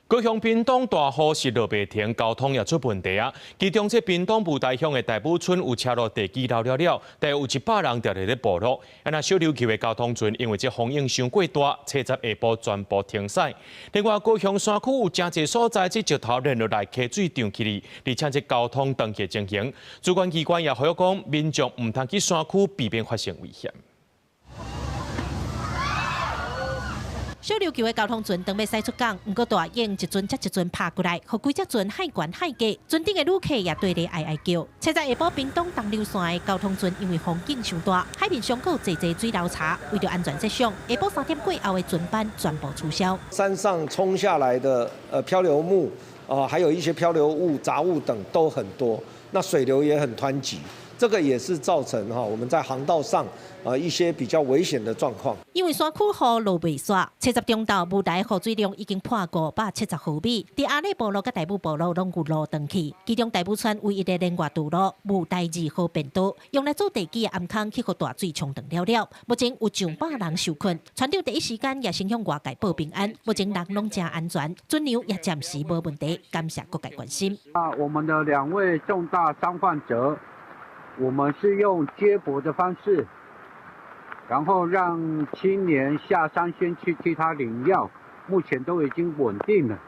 高雄屏东大雨是落袂停，交通也出问题啊。其中，这屏东布袋乡的大埔村有车路地基漏了，但有100人掉在路路。那小琉球的交通船因为这风影伤过大，车站下晡全部停驶。另外，高雄山区有真侪所在，这石头连落来溪水涨起哩，而且这交通断去情形。主管机关也呼吁讲，民众唔通去山区，避免发生危险。 小琉球的交通船当要驶出港，不过大雁一船接一船爬过来，和几只船海悬海低，船顶的旅客也对咧哀哀叫。车在下晡屏东东流线的交通船因为风景伤大，海面上有侪水流查，为着安全设想，下晡3点过后的船班全部取消。山上冲下来的漂流木还有一些漂流物、杂物等都很多，那水流也很湍急。 这个也是造成我们在航道上一些比较危险的状况。因为山区雨落未煞，70中道雾台雨水量已经破570毫米，伫阿里部路甲大埔部路拢有路断去。其中大埔村唯一的连外道路雾台2号便道，用来做地基的暗坑去互大水冲断了。目前有上100人受困，船长第一时间也先向外界报平安。目前人拢真安全，船流也暂时无问题。感谢各界关心。我们的2位重大伤患者。 我们是用接驳的方式，然后让青年下山先去替他领药，目前都已经稳定了。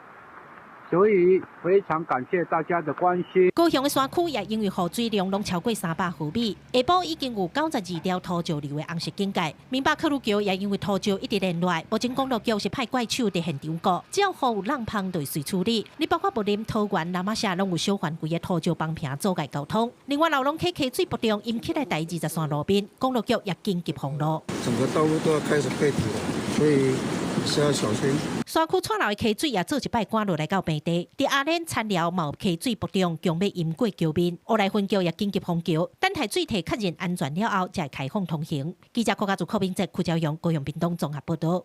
所以非常感谢大家的关心。高雄的山区也因为雨水量拢超过300毫米，下晡已经有92条土石流的红色警戒。民北科鲁桥也因为土石一直连落，目前公路局是派怪手伫现场顾，只要雨有浪碰就随处理。你包括布林、桃园、南马社拢有小范围的土石崩坪阻碍交通。另外，老龙溪溪水不量引起来第23路边，公路局也紧急封路。整个道路都要开始废土了，所以是要小心。 山区串流的溪水也做一摆赶落来到平地，伫阿莲田寮嘛有溪水不量，强要淹过桥面。乌来分桥也紧急封桥，等待水体确认安全了后，才开放通行。记者郭家祖、柯明哲、邱朝阳、高雄屏东综合报道。